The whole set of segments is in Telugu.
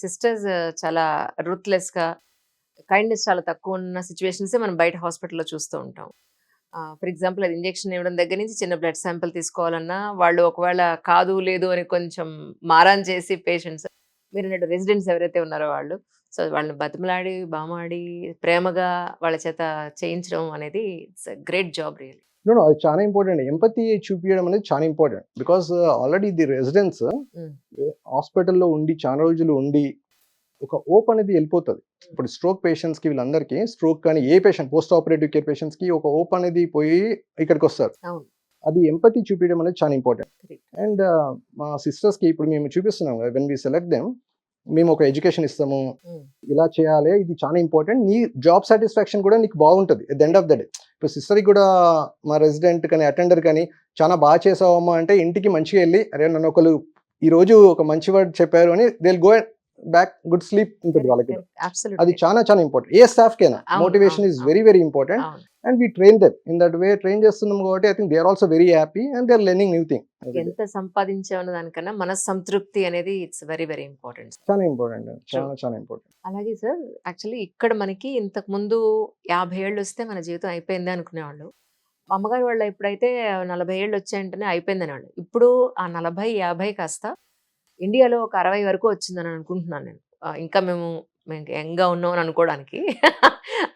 సిస్టర్స్ చాలా రూత్‌లెస్‌గా, కైండ్‌నెస్ చాలా తక్కువున్న సిట్యుయేషన్సే మనం బయట హాస్పిటల్‌లో చూస్తూ ఉంటాం. ఫర్ ఎగ్జాంపుల్ అది ఇంజెక్షన్ ఇవ్వడం దగ్గర నుంచి చిన్న బ్లడ్ శాంపిల్ తీసుకోవాలన్నా, వాళ్ళు ఒకవేళ కాదు, లేదు అని కొంచెం మారాన్ చేసి పేషెంట్స్ మీరన్నట్టు రెసిడెంట్స్ ఎవరైతే ఉన్నారో వాళ్ళు, సో, వాళ్ళని బతిమలాడి, బామాడి, ప్రేమగా వాళ్ళ చేత చేయించడం అనేది it's a great job really. No. No. అది చాలా ఇంపార్టెంట్. ఎంపతి చూపియడం అనేది చాలా important. Because already the residents hmm. హాస్పిటల్‌లో ఉండి చాలా రోజులు ఉండి ఒక హోప్ అనేది ఎళ్ళిపోతది. ఇప్పుడు స్ట్రోక్ పేషెంట్స్‌కి వీళ్ళందరికీ స్ట్రోక్ కానీ ఏ పేషెంట్ పోస్ట్ ఆపరేటివ్ కేర్ పేషెంట్స్‌కి ఒక హోప్ అనేది పోయి ఇక్కడికొస్తారు. అవును. అది ఎంపతి చూపియడం అనేది చాలా ఇంపార్టెంట్. కరెక్ట్. అండ్ మా సిస్టర్స్‌కి ఇప్పుడు మేము చూపిస్తున్నాం కదా! వెన్ వి సెలెక్ట్ దెమ్ మేము ఒక ఎడ్యుకేషన్ ఇస్తాము. హ్మ్. ఇలా చేయాలి. ఇది చాలా ఇంపార్టెంట్. నీ జాబ్ సాటిస్ఫాక్షన్ కూడా నీకు బాగుంటది. At the end of the day. ఇప్పుడు సిస్టర్‌కి కూడా మా రెసిడెంట్ కానీ, అటెండర్ కానీ చాలా బాగా చేసావమ్మా అంటే ఇంటికి మంచిగా ఎళ్లి అరే! నన్ను ఒకళ్ళు ఈరోజు ఒక మంచి వర్డ్ చెప్పారు అని they will go back good sleep ఉంటది కరెక్ట్. వాళ్ళకి కూడా. కరెక్ట్. అది అబ్సల్యూట్‌లీ. చాలా చాలా ఇంపార్టెంట్. ఏ స్టాఫ్‌కైనా అవును. మోటివేషన్ అవును. ఈస్ అవును. Very very important. అవును. And we train them in that way. Train చేస్తున్నాం కాబట్టి I think they are also very happy and they are learning new thing every day. ఎంత సంపాదించామన్న దానికన్నా మనస్సంతృప్తి అనేది ఇట్స్ వెరీ, వెరీ ఇంపార్టెంట్. చాలా ఇంపార్టెంట్. ట్రూ. చాలా చాలా ఇంపార్టెంట్. అలాగే సార్, యాక్చువల్లీ ఇక్కడ మనకి ఇంతకుముందు 50 ఏళ్ళొస్తే మన జీవితం అయిపోయింది అనుకునేవాళ్ళు. మా అమ్మగారు వాళ్ళు ఎప్పుడైతే 40 ఏళ్ళొచ్చాయంటేనే అయిపోయిందనేవాళ్ళు. ఇప్పుడు ఆ 40, 50 కాస్త ఇండియాలో ఒక 60 వరకు వచ్చిందని అనుకుంటున్నాను నేను. ఇంకా మేము యంగ్‌గా ఉన్నాం అని అనుకోవడానికి.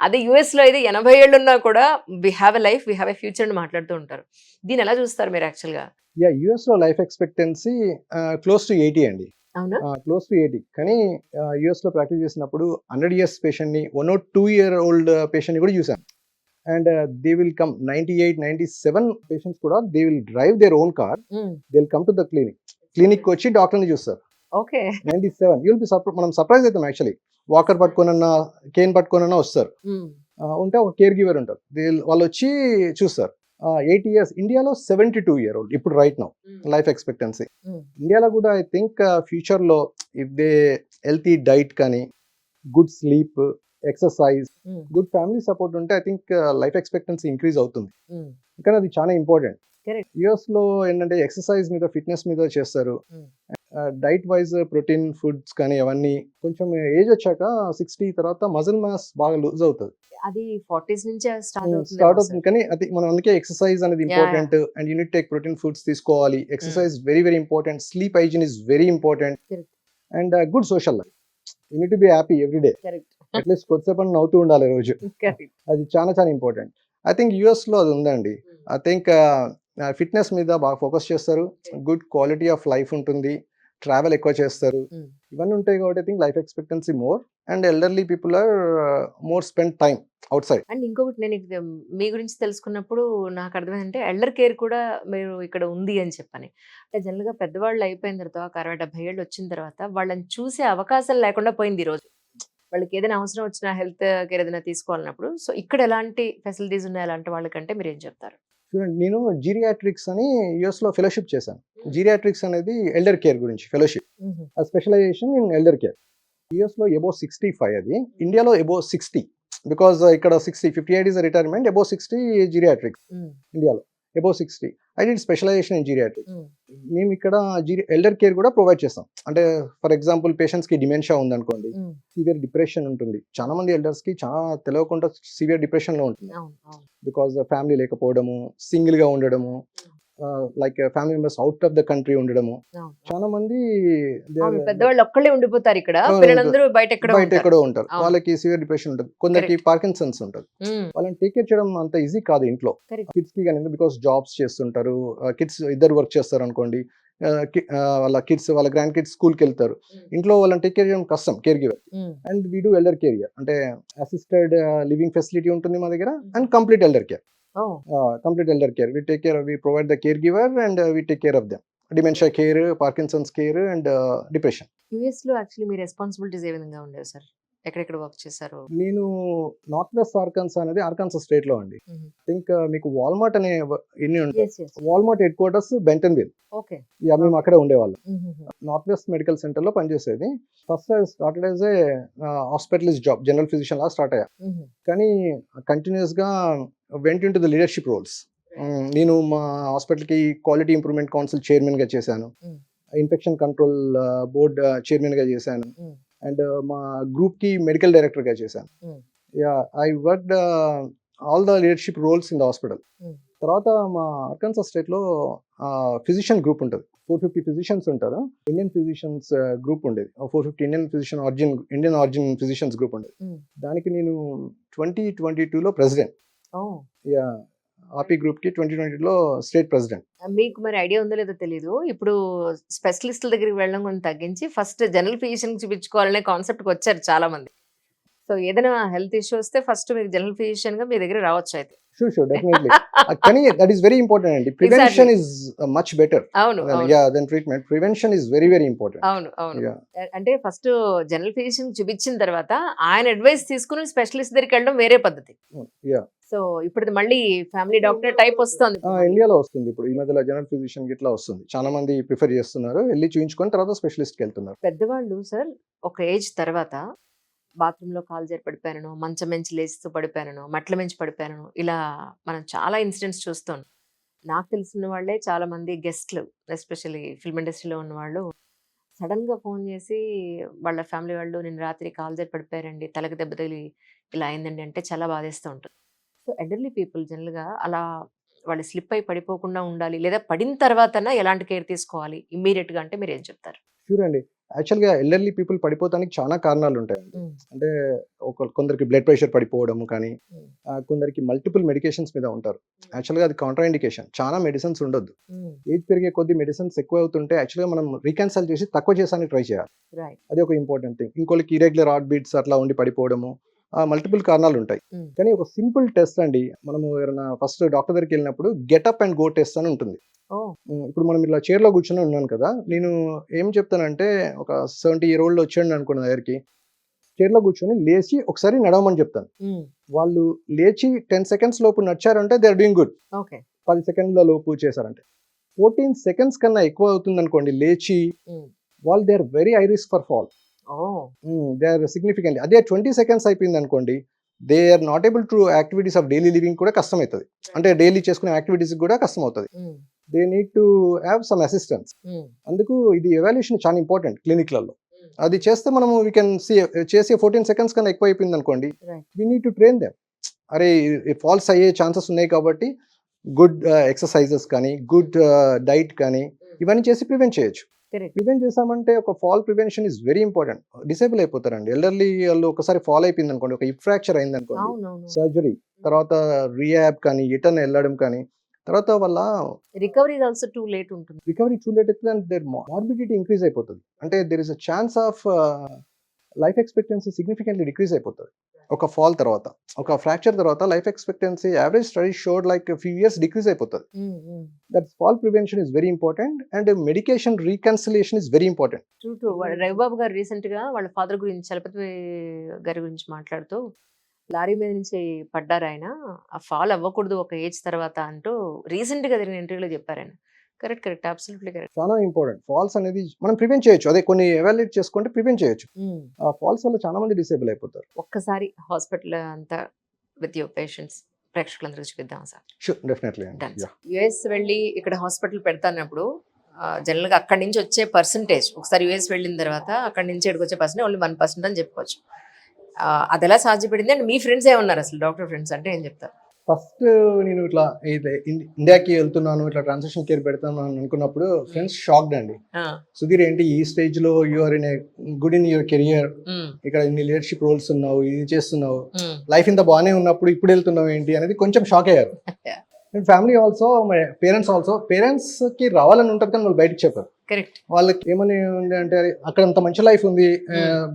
అదే యూఎస్‌లో అయితే 80 ఏళ్ళున్నా కూడా we have a life, we have a future అని మాట్లాడుతూ ఉంటారు. దీన్ని ఎలా చూస్తారు మీరు యాక్చువల్‌గా? యాహ్! యూఎస్‌లో లైఫ్ ఎక్స్‌పెక్టెన్సీ క్లోజ్ టు 80 అండి. అవునా? Close to 80. కానీ యూఎస్‌లో ప్రాక్టీస్ చేసినప్పుడు 100 ఇయర్స్ పేషెంట్‌ని 2 ఇయర్ ఓల్డ్ పేషెంట్‌ని కూడా చూసాను. And they will come 98, 97 patients కూడా they will drive their own car. Hmm. They will come to the clinic. క్లినిక్‌కి వచ్చి డాక్టర్‌ని చూస్తారు. ఓకే. 97 యూ విల్ బి మనం సర్ప్రైజ్ అయితాం యాక్చువల్లీ. వాకర్ పట్టుకొనన్నా, కేన్ పట్టుకొనన్నా వస్తారు. హ్మ్. ఉంటే ఒక కేర్ గివర్ ఉంటారు. వాళ్ళొచ్చి చూస్తారు. 80 ఇయర్స్ ఇండియాలో 72 ఇయర్ ఓల్డ్ ఇప్పుడు రైట్ నౌ హ్మ్. Life expectancy. హ్మ్. ఇండియాలో కూడా ఐ థింక్ ఫ్యూచర్‌లో ఇఫ్ దే హెల్తీ డైట్ కానీ, గుడ్ స్లీప్, ఎక్సర్సైజ్, హ్మ్. గుడ్ ఫ్యామిలీ సపోర్ట్ ఉంటే I think life expectancy increase అవుతుంది. హ్మ్. కానీ అది చాలా ఇంపార్టెంట్. కరెక్ట్. యూఎస్‌లో ఏంటంటే ఎక్సర్సైజ్ మీద, ఫిట్‌నెస్ మీద చేస్తారు. హ్మ్. డైట్ వైస్ ప్రోటీన్ ఫుడ్స్ కానీ అవన్నీ కొంచెం ఏజ్ వచ్చాక 60 తర్వాత మజిల్ మాస్ బాగా లూజ్ అవుతది. అది 40స్ నుంచే స్టార్ట్ స్టార్ట్ అవుతుందేమో అవుతుంది. సార్. కానీ అది మనం అందుకే ఎక్సర్సైజ్ అనేది yeah! Yeah! Important. And you need take protein foods తీసుకోవాలి. Hmm. Exercise very very important. Sleep hygiene is very important. Correct. And good social life. You need to be happy every day. Correct. At least కొద్దిసేపన్నా నవ్వుతూ ఉండాలి రోజు. కరెక్ట్. అది చాలా చాలా ఇంపార్టెంట్. ఐ థింక్ యూఎస్‌లో అది ఉందండి. హ్మ్. ఐ థింక్ ఫిట్‌నెస్ మీద బాగా ఫోకస్ చేస్తారు. గుడ్ క్వాలిటీ ఆఫ్ లైఫ్ ఉంటుంది. ట్రావెల్ ఎక్కువ చేస్తారు. హ్మ్. ఇవన్నీ ఉంటాయి కాబట్టి I think life expectancy more. And elderly people are more spend time outside. And ఇంకొకటి నేను మీ గురించి తెలుసుకున్నప్పుడు నాకు అర్థమైందంటే ఎల్డర్ కేర్ కూడా మీరు ఇక్కడ ఉంది అని చెప్పని. అంటే జనరల్‌గా పెద్దవాళ్ళు అయిపోయిన తర్వాత ఒక 60, 70 ఏళ్ళు వచ్చిన తర్వాత వాళ్ళని చూసే అవకాశం లేకుండా పోయింది ఈ రోజు. వాళ్ళకి ఏదైనా అవసరం వచ్చినా హెల్త్ కేర్ ఏదైనా తీసుకోవాలన్నప్పుడు. సో, ఇక్కడ ఎలాంటి ఫెసిలిటీస్ ఉన్నాయి అలాంటి వాళ్ళకంటే మీరేం చెప్తారు? చూడండి నేను జీరియాట్రిక్స్ అని యూఎస్‌లో ఫెలోషిప్ చేశాను. జీరియాట్రిక్స్ అనేది ఎల్డర్ కేర్ గురించి ఫెలోషిప్. హుహు. Specialization in elder care. యూఎస్‌లో అబోవ్ 65 అది. ఇండియాలో అబోవ్ 60. బికాజ్ ఇక్కడ 60, 58 is retirement. Above 60 geriatrics hmm. ఇండియాలో. Above 60. I did specialization in geriatrics. Hmm. మేమిక్కడ ఎల్డర్ కేర్ కూడా ప్రొవైడ్ చేస్తాం. అంటే ఫర్ ఎగ్జాంపుల్ పేషెంట్స్‌కి డిమెన్షియా ఉందనుకోండి. హ్మ్. సివియర్ డిప్రెషన్ ఉంటుంది. చాలా మంది ఎల్డర్స్‌కి చాలా తెలవకుండా సివియర్ డిప్రెషన్‌లో ఉంటుంది. అవును. అవును. బికాజ్ ఫ్యామిలీ లేకపోవడము, సింగిల్‌గా ఉండడము, like family members out of the country ఉండడము. అవును. చాలా మంది దే ఆర్ అవును. పెద్దవాళ్ళు ఒక్కళ్ళే ఉండిపోతారిక్కడ. అవును. పిల్లలందరూ బయటెక్కడో ఉంటారు. బయటెక్కడో ఉంటారు. అవును. వాళ్ళకి సివియర్ డిప్రెషన్ ఉంటది. కొందరికి కరెక్ట్. పార్కిన్సన్స్ ఉంటది. హ్మ్. వాళ్ళని టేక్ కేర్ చేయడం అంత ఈజీ కాదు ఇంట్లో. కరెక్ట్. కిడ్స్‌కి గాని బికాజ్ జాబ్స్ చేస్తుంటారు. కిడ్స్ ఇద్దరు వర్క్ చేస్తారనుకోండి. వాళ్ళ కిడ్స్ వాళ్ళ గ్రాండ్ కిడ్స్ స్కూల్‌కెళ్తారు. హ్మ్. ఇంట్లో వాళ్ళని టేక్ కేర్ చేయడం కష్టం caregiver. Hmm. And we do elder care here. అంటే అసిస్టెడ్ లివింగ్ ఫెసిలిటీ ఉంటుంది మా దగ్గర. హుహు. And complete elder care. Oh! Complete elder care. We provide the caregiver and we take care of them. Dementia care, Parkinson's care and depression. యూఎస్‌లో యాక్చువల్లీ మీ రెస్పాన్సిబిలిటీస్ ఏ విధంగా ఉండేవి సార్? ఎక్కడెక్కడ వర్క్ చేశారు? నేను నార్త్ వెస్ట్ ఆర్కాన్సా అనేది ఆర్కాన్సా స్టేట్‌లో అండి. హుహు. థింక్ మీకు వాల్మార్ట్ అనే ఇన్ని ఉంటాయి. Yes. Yes. Walmart headquarters Bentonville. Okay. Yeah! మేము ఓకే. అక్కడే ఉండేవాళ్ళం. హుహుహు. నార్త్ వెస్ట్ మెడికల్ సెంటర్‌లో పనిచేసేది. First I started as a hospitalist job. General physician లాగా స్టార్ట్ అయ్యా. హుహు. కానీ కంటిన్యూయస్‌గా went into the leadership roles. నేను మా హాస్పిటల్‌కి క్వాలిటీ ఇంప్రూవ్‌మెంట్ కౌన్సిల్ చైర్మన్‌గా చేశాను. హ్మ్. ఇన్ఫెక్షన్ కంట్రోల్ బోర్డ్ చైర్మన్గా చేశాను. Mm. అండ్ మా గ్రూప్కి మెడికల్ డైరెక్టర్గా చేశాను. Mm. Yeah I worked all the leadership roles in the hospital. Mm. తర్వాత మా అర్కాన్సాస్ స్టేట్లో ఫిజిషియన్ గ్రూప్ ఉంటుంది. 450 ఫిజిషియన్స్ ఉంటారు. ఇండియన్ ఫిజిషియన్స్ గ్రూప్ ఉండేది. 450 ఇండియన్ ఆరిజిన్ ఫిజిషియన్స్ గ్రూప్ ఉండేది. Mm. దానికి నేను 2022లో ప్రెసిడెంట్. Oh. యా ఆర్పీ గ్రూప్కి 2022లో స్టేట్ ప్రెసిడెంట్. మీకు మరి ఐడియా ఉందో లేదో తెలీదు. ఇప్పుడు స్పెషలిస్టుల దగ్గరికి వెళ్ళడం కొంచెం తగ్గించి ఫస్ట్ జనరల్ ఫిజిషియన్‌కి చూపించుకోవాలనే కాన్సెప్ట్‌కి వచ్చారు చాలా మంది. సో ఏదైనా హెల్త్ ఇష్యూ వస్తే ఫస్ట్ మీకు జనరల్ ఫిజిషియన్‌గా మీ దగ్గర రావచ్చు అయితే. Sure definitely. కానీ దట్ ఈస్ వెరీ ఇంపార్టెంట్ అండి. Prevention is much better. అవును. Then treatment. Prevention is very very important. అవును. అంటే ఫస్ట్ జనరల్ ఫిజిషియన్ చూపించిన తర్వాత ఆయన అడ్వైస్ తీసుకుని స్పెషలిస్ట్ దగ్గరికి వెళ్ళడం వేరే పద్ధతి. యా సో ఇప్పుడు మళ్ళీ ఫ్యామిలీ డాక్టర్ టైప్ వస్తుంది. ఇండియాలో వస్తుంది ఇప్పుడు. ఈ మధ్యలో జనరల్ ఫిజిషియన్ ఇట్లా వస్తుంది. చాలా మంది ప్రిఫర్ చేస్తున్నారు. వెళ్ళి చూయించుకొని తర్వాత స్పెషలిస్ట్కి వెళ్తున్నారు. పెద్దవాళ్ళు సార్ ఒక ఏజ్ తర్వాత బాత్రూంలో కాలు జారి పడిపోయాను, మంచం మించి లేస్తూ పడిపోయాను, మట్ల మించి పడిపోయాను, ఇలా మనం చాలా ఇన్సిడెంట్స్ చూస్తాం. నాకు తెలిసిన వాళ్ళే చాలా మంది గెస్ట్లు, ఎస్పెషల్లీ ఫిల్మ్ ఇండస్ట్రీలో ఉన్న వాళ్ళు సడన్గా ఫోన్ చేసి వాళ్ళ ఫ్యామిలీ వాళ్ళు నేను రాత్రి కాలు జారి పడిపోయారండి, తలకి దెబ్బ తగిలి ఇలా అయిందండి అంటే చాలా బాధేస్తూ ఉంటుంది. సో ఎల్డర్లీ పీపుల్ జనరల్గా అలా వాళ్ళు స్లిప్ అయి పడిపోకుండా ఉండాలి, లేదా పడిన తర్వాతనా ఎలాంటి కేర్ తీసుకోవాలి ఇమ్మీడియట్గా అంటే మీరు ఏం చెప్తారు? షూర్ అండి. యాక్చువల్గా ఎల్డర్లీ పీపుల్ పడిపోతానికి చాలా కారణాలు ఉంటాయండి. అంటే కొందరికి బ్లడ్ ప్రెషర్ పడిపోవడం కానీ, కొందరికి మల్టిపుల్ మెడికేషన్స్ మీద ఉంటారు. యాక్చువల్గా అది కాంట్రా ఇండికేషన్. చాలా మెడిసిన్స్ ఉండొద్దు. ఏజ్ పెరిగే కొద్ది మెడిసిన్స్ ఎక్కువ అవుతుంటే యాక్చువల్గా మనం రీక్యాన్సల్ చేసి తక్కువ చేసానికి ట్రై చేయాలి. అది ఒక ఇంపార్టెంట్ థింగ్. ఇంకోళ్ళకి ఇరెగ్యులర్ హార్ట్ బీట్స్ అట్లా ఉండి పడిపోవడము, మల్టిపుల్ కారణాలు ఉంటాయి. కానీ ఒక సింపుల్ టెస్ట్ అండి. మనము ఎవరైనా ఫస్ట్ డాక్టర్ దగ్గరికి వెళ్ళినప్పుడు గెటప్ అండ్ గో టెస్ట్ అని ఉంటుంది. ఇప్పుడు మనం ఇలా చైర్లో కూర్చొని ఉన్నాను కదా, నేను ఏం చెప్తానంటే ఒక 70 year old వచ్చాడు అనుకున్న దగ్గరికి, చైర్లో కూర్చొని లేచి ఒకసారి నడవమని చెప్తాను. వాళ్ళు లేచి 10 seconds లోపు నడిచారంటే they are doing good. 10 seconds లోపు చేశారంటే 14 seconds కన్నా ఎక్కువ అవుతుంది అనుకోండి లేచి, వాళ్ళు they are very high risk for fall. They are significantly. అదే 20 seconds అయిపోయింది అనుకోండి, they are not able to activities of daily living కూడా కష్టం అవుతుంది. అంటే డైలీ చేసుకునే యాక్టివిటీస్ కూడా కష్టం అవుతుంది. They need to have some assistance. అందుకు ఇది ఎవాల్యుయేషన్ చాలా ఇంపార్టెంట్ క్లినిక్లలో. అది చేస్తే మనము వీ కెన్ సీ. చేసి 14 seconds కన్నా ఎక్కువ అయిపోయింది అనుకోండి, we need to train them. అరే ఫాల్స్ అయ్యే ఛాన్సెస్ ఉన్నాయి కాబట్టి గుడ్ ఎక్సర్సైజెస్ కానీ, గుడ్ డైట్ కానీ ఇవన్నీ చేసి ప్రివెంట్ చేయొచ్చు. ప్రివెంట్ చేసామంటే ఒక fall prevention is very important. Disable అయిపోతారండి ఎల్డర్లీ వాళ్ళు. ఒకసారి ఫాల్ అయిపోయింది అనుకోండి, ఒక హిప్ ఫ్రాక్చర్ అయింది అనుకోండి, సర్జరీ తర్వాత రీహాబ్ కానీ ఎటర్న్ వెళ్ళడం కానీ, తర్వాత వల్ల రికవరీ ఆల్సో టూ లేట్ ఉంటుంది. రికవరీ టూ లేట్ అయితే దేర్ మార్బిడిటీ ఇంక్రీజ్ అయిపోతుంది. అంటే there is a chance of life expectancy significantly decrease అయిపోతుంది. ఒక ఫాల్ తర్వాత, ఒక ఫ్రాక్చర్ తర్వాత life expectancy average study showed like few years decrease అయిపోతుంది. That's fall prevention is very important and medication reconciliation is very important. Ravibabu garu recent గా వాళ్ళ ఫాదర్ గురించి, చలపతి గారి గురించి మాట్లాడుతూ లారీ మీద నుంచి పడ్డారు ఆయన, ఆ ఫాల్ అవ్వకూడదు ఒక ఏజ్ తర్వాత అంటూ రీసెంట్ గా జరిగిన ఇంటర్వ్యూలో చెప్పారు ఆయన. Correct absolutely correct. చాలా ఇంపార్టెంట్. ఫాల్స్ అనేది మనం ప్రివెంట్ చేయొచ్చు. అదే కొన్ని ఎవాల్యుయేట్ చేసుకుంటే ప్రివెంట్ చేయొచ్చు. ఆ ఫాల్స్ వల్ల చాలా మంది డిసేబుల్ అయిపోతారు. ఒక్కసారి హాస్పిటల్ అంతా విత్ యువర్ పేషెంట్స్ ప్రేక్షకులందరికీ చూపిద్దాం సార్. Sure definitely. యుఎస్ వెళ్ళి ఇక్కడ హాస్పిటల్ పెడతానప్పుడు జనరల్ గా అక్కడి నుంచి వచ్చే పర్సంటేజ్, ఒకసారి యుఎస్ వెళ్ళిన తర్వాత అక్కడి నుంచి ఇక్కడికి వచ్చే పర్సెంట్ ఓన్లీ 1% అని చెప్పుకోవచ్చు. అది ఎలా సాధ్యపడింది? అండ్ మీ ఫ్రెండ్స్ ఏమన్నారు అసలు? డాక్టర్ ఫ్రెండ్స్ అంటే ఏం చెప్తారు? ఫస్ట్ నేను ఇట్లా ఇండియాకి వెళ్తున్నాను, ఇట్లా ట్రాన్సాక్షన్ కేర్ పెడతాను అని అనుకున్నప్పుడు ఫ్రెండ్స్ షాక్డ్ అండి. సుధీర్ ఏంటి ఈ స్టేజ్ లో you are in good in your career, ఇక్కడ ఇన్ని లీడర్షిప్ రోల్స్ ఉన్నావు, ఇది చేస్తున్నావు, లైఫ్ ఇంత బాగానే ఉన్నప్పుడు ఇప్పుడు వెళ్తున్నావు ఏంటి అనేది కొంచెం షాక్ అయ్యారు. And family also, my parents కి రావాలని ఉంటుంది కానీ వాళ్ళు బయటకు చెప్పారు. వాళ్ళకి ఏమని ఉంది అంటే, అక్కడ అంత మంచి లైఫ్ ఉంది,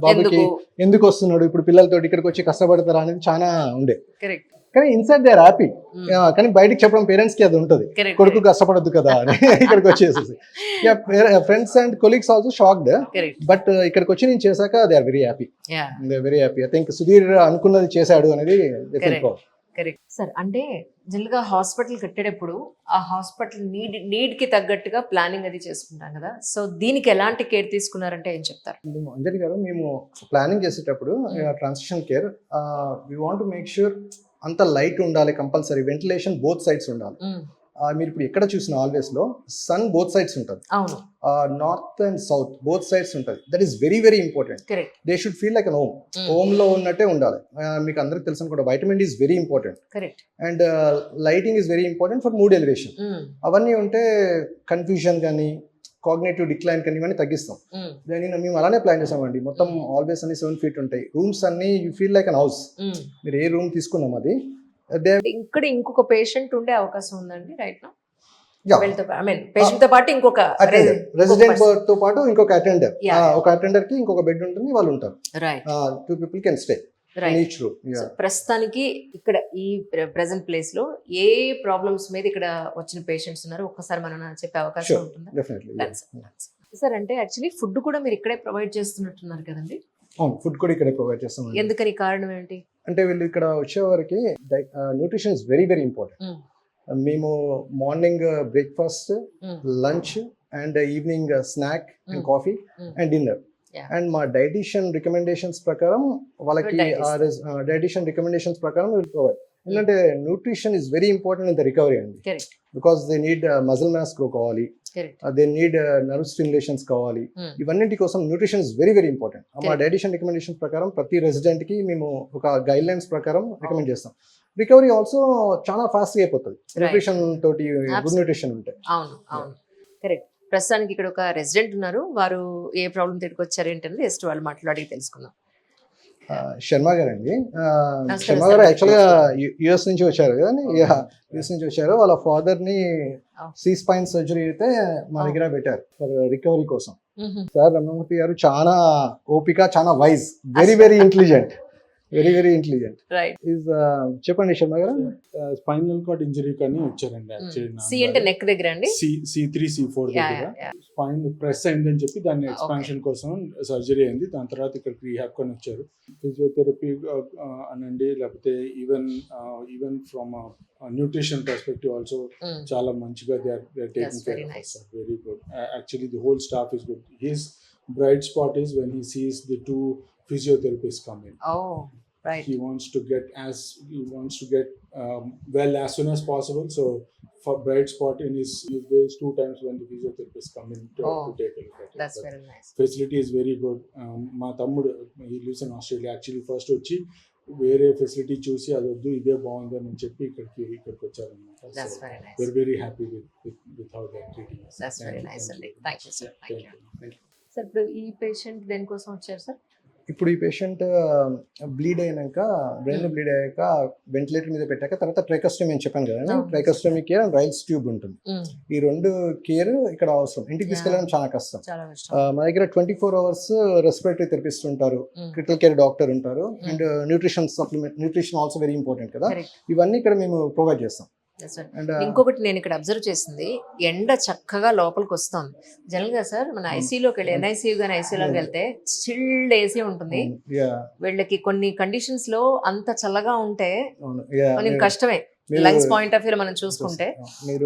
బాబుకి ఎందుకు వస్తున్నాడు ఇప్పుడు పిల్లలతో ఇక్కడికి వచ్చి కష్టపడతారా అనేది చాలా ఉండే. కానీ ఇన్సైడ్ దే ఆర్ హ్యాపీ. కానీ బయటకు చెప్పడం పేరెంట్స్ కి అది ఉంటుంది, కొడుకు కష్టపడద్దు కదా అని ఇక్కడికి వచ్చేసేసి. Friends and colleagues also shocked. But ఇక్కడికి వచ్చి నేను చేశాక they are very happy. I think Sudheer అనుకున్నది చేశాడు అనేది కరెక్ట్ సార్. అంటే జనరల్ గా హాస్పిటల్ కట్టేటప్పుడు ఆ హాస్పిటల్ నీడ్ కి తగ్గట్టుగా ప్లానింగ్ అది చేసుకుంటాం కదా, సో దీనికి ఎలాంటి కేర్ తీసుకున్నారంటే ఏం చెప్తారు? అంజలి గారు, మేము ప్లానింగ్ చేసేటప్పుడు transition care we want to make sure అంత లైట్ ఉండాలి, కంపల్సరీ వెంటిలేషన్ బోత్ సైడ్స్ ఉండాలి. మీరు ఇప్పుడు ఎక్కడ చూసిన ఆల్వేస్ లో సన్ బోత్ సైడ్స్ ఉంటుంది, అవును, north and south both sides ఉంటుంది. That is very very important. Correct. They should feel like an home. Home లో ఉన్నట్టే ఉండాలి. మీకు అందరికి తెలుసు కూడా vitamin D is very important correct. And lighting is very important for mood elevation. అవన్నీ ఉంటే కన్ఫ్యూజన్ కానీ కాగ్నేటివ్ డిక్లైన్ కానీ ఇవన్నీ తగ్గిస్తాం. దాన్ని మేము అలానే ప్లాన్ చేసామండి. మొత్తం ఆల్వేస్ అన్ని 7 feet ఉంటాయి. రూమ్స్ అన్ని you feel like an house. మీరు ఏ రూమ్ తీసుకున్నాం అది ఇక్కడ ఇంకొక పేషెంట్ ఉండే అవకాశం ఉందండి right now? Yeah. I mean patient తో పాటు ఇంకొక రెసిడెంట్ తో పాటు ఇంకొక అటెండర్, Yeah. ఒక అటెండర్ కి ఇంకొక బెడ్ ఉంటుంది, వాళ్ళు ఉంటారు. Right 2 people can stay in each room. ప్రస్తుతానికి ఇక్కడ ఈ ప్రెసెంట్ ప్లేస్ లో ఏ ప్రాబ్లమ్స్ మీద ఇక్కడ వచ్చిన పేషెంట్స్ ఉన్నారు ఒక్కసారి మనం చెప్పే అవకాశం Sure. ఉంటుందా? డెఫినెట్లీ. సార్ అంటే యాక్చువల్లీ ఫుడ్ కూడా మీరు ఇక్కడే ప్రొవైడ్ చేస్తున్నట్టున్నారు కదండి? అవును, ఫుడ్ కూడా ఇక్కడే ప్రొవైడ్ చేస్తాం. ఎందుకని, కారణం ఏంటి? అంటే వీళ్ళు ఇక్కడ వచ్చేవారికి nutrition is very very important. మేము morning breakfast, lunch and evening snack and coffee and dinner. And మా డైటీషియన్ రికమెండేషన్స్ ప్రకారం వాళ్ళకి డైటీషియన్ రికమెండేషన్స్ ప్రకారం వీళ్ళు ప్రొవైడ్. ఎందుకంటే nutrition is very important in the recovery అండి. Because they need muscle mass grow కావాలి, దే నీడ్ నర్వ్ స్టిమ్యులేషన్స్ కావాలి. ఇవన్నింటి కోసం nutrition is very very important. మా డైటీషియన్ రికమెండేషన్స్ ప్రకారం ప్రతి రెసిడెంట్ కి మేము ఒక గైడ్ లైన్స్ ప్రకారం రికమెండ్ చేస్తాం. రికవరీ ఆల్సో చాలా ఫాస్ట్ గా అయిపోతుంది న్యూట్రిషన్ తోటి, గుడ్ న్యూట్రిషన్ ఉంటే. అవును అవును, కరెక్ట్. ప్రస్తుతానికి ఇక్కడ ఒక రెసిడెంట్ ఉన్నారు, వారు ఏ ప్రాబ్లం తిట్టుకొచ్చారు ఏంటనేది జస్ట్ వాళ్ళు మాట్లాడి తెలుసుకుందాం. శర్మ గారు అండి. శర్మ గారు యాక్చువల్గా యుఎస్ నుంచి వచ్చారు కదండి. యుఎస్ నుంచి వచ్చారు. వాళ్ళ ఫాదర్ ని సి స్పైన్ సర్జరీ అయితే మా దగ్గర పెట్టారు ఫర్ రికవరీ కోసం. సార్ రమణమూర్తి గారు చాలా ఓపిక, చాలా wise, very very intelligent, very very intelligent. చెప్పండి శర్మ గారు. స్పైనల్ కార్డ్ ఇంజరీ కానీ వచ్చారండి. సి అంటే నెక్ దగ్గర అండి, C3 C4 దగ్గర స్పైన్ ప్రెస్ అయిందని చెప్పి దాన్ని ఎక్స్పాన్షన్ కోసం సర్జరీ అయింది. దాని తర్వాత ఇక్కడ రీహాబ్ కొని వచ్చారు. ఫిజియోథెరపీ అనండి, లేకపోతే even from nutrition perspective also చాలా మంచిగా they are taking care of us. Very good. Actually the whole staff is good. His bright spot is when he sees the 2 physiotherapists come in. Oh, right. He wants to get well as soon as possible. So for bright spot in his days 2 times when the physiotherapists come in to take a look at it. That's very nice. Facility is very good. మా తమ్ముడు, he lives in Australia. Actually first వచ్చి వేరే ఫెసిలిటీ చూసి అది వద్దు ఇదే బాగుంది అని చెప్పి ఇక్కడికి వచ్చారన్నమాట. That's very nice. We're very happy with how they're treating us. That's very nice అండి. Thank you sir. Thank you. Thank you. Sir ఇప్పుడు ఈ పేషెంట్ దేనికోసం వచ్చారు సార్? ఇప్పుడు ఈ పేషెంట్ బ్లీడ్ అయినాక, బ్రెయిన్ బ్లీడ్ అయ్యాక వెంటిలేటర్ మీద పెట్టాక తర్వాత ట్రైకోస్టమీ అని చెప్పాను కదా, ట్రైకోస్టమీ కేర్ అండ్ రైల్స్ ట్యూబ్ ఉంటుంది. ఈ 2 కేర్ ఇక్కడ అవసరం. ఇంటికి తీసుకెళ్ళడం చాలా కష్టం. మా దగ్గర 24 hours రెస్పిరేటరీ థెరపిస్ట్ ఉంటారు, క్రిటికల్ కేర్ డాక్టర్ ఉంటారు, and nutrition also very important కదా. ఇవన్నీ ఇక్కడ మేము ప్రొవైడ్ చేస్తాం. ఇంకొకటి నేను ఇక్కడ అబ్జర్వ్ చేసింది, ఎండ చక్కగా లోపలికి వస్తుంది. జనరల్ గా సార్ మన ఐసీయూలోకి వెళ్ళి ఎన్ఐసీయూ కానీ ఐసీయూలోకి వెళ్తే చిల్డ్ ఏసీ ఉంటుంది. వీళ్ళకి కొన్ని కండిషన్స్ లో అంత చల్లగా ఉంటే కొంచెం కష్టమే. లంగ్స్ పాయింట్ ఆఫ్ వ్యూ మనం చూసుకుంటే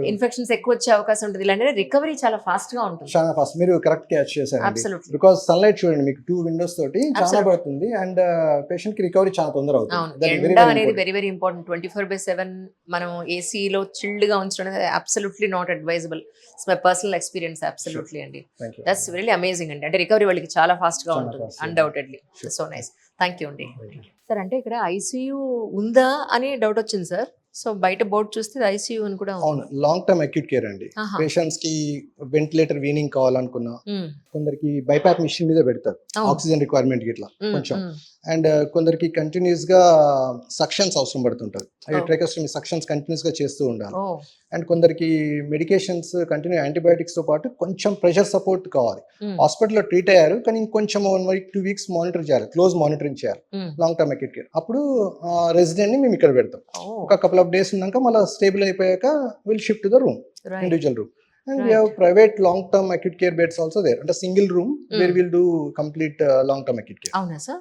ఇన్ఫెక్షన్స్ ఎక్కువ వచ్చే అవకాశం ఉంటుంది. ఇలాంటి రికవరీ చాలా ఫాస్ట్ గా ఉంటుంది. చాలా ఫాస్ట్. మీరు కరెక్ట్ క్యాచ్ చేశారు. అబ్సల్యూట్లీ. బికాజ్ సన్లైట్ చూడండి మీకు 2 windows తోటి చాలా పడుతుంది అండ్ పేషెంట్ కి రికవరీ చాలా తొందర అవుతుంది. ఎండ అనేది వెరీ వెరీ ఇంపార్టెంట్. 24/7 మనం ఏసీలో చిల్డ్ గా ఉంచడం అనేది absolutely not advisable. It's my personal experience. Absolutely అండి. దట్స్ రియల్లీ అమేజింగ్ అండి. అంటే రికవరీ వాళ్ళకి చాలా ఫాస్ట్ గా ఉంటుంది undoubtedly. So nice. Thank you అండి. సార్ అంటే ఇక్కడ ఐసీయూ ఉందా అని డౌట్ వచ్చింది సార్. సో బయట బోర్డు చూస్తే ఐసీయూ అని కూడా. అవును, లాంగ్ టర్మ్ అక్యూట్ కేర్ అండి. పేషెంట్స్ కి వెంటిలేటర్ వీనింగ్ కావాలనుకున్నా, కొందరికి బైపాప్ మిషన్ మీద పెడతారు ఆక్సిజన్ రిక్వైర్మెంట్ ఇట్లా కొంచెం, అండ్ కొందరికి కంటిన్యూస్ గా సక్షన్స్ అవసరం పడుతుంటది. ట్రైకోస్టమీ సక్షన్స్ కంటిన్యూస్ గా చేస్తూ ఉండాలి. అండ్ కొందరికి మెడికేషన్స్ కంటిన్యూ యాంటీబయాటిక్స్ తో పాటు కొంచెం ప్రెషర్ సపోర్ట్ కావాలి. హాస్పిటల్లో ట్రీట్ అయ్యారు కానీ ఇంకొంచెం 1 week 2 weeks మానిటర్ చేయాలి, క్లోజ్ మానిటరింగ్ చేయాలి లాంగ్ టర్మ్ అక్యూట్ కేర్. అప్పుడు రెసిడెంట్ ని మేము ఇక్కడ పెడతాం. ఒక couple of days ఉన్నాక మళ్ళీ స్టేబుల్ అయిపోయాక will shift to the room, individual room. And we have private long-term acute care beds also there. And a single room where we'll do complete long-term acute care. అవునా సార్?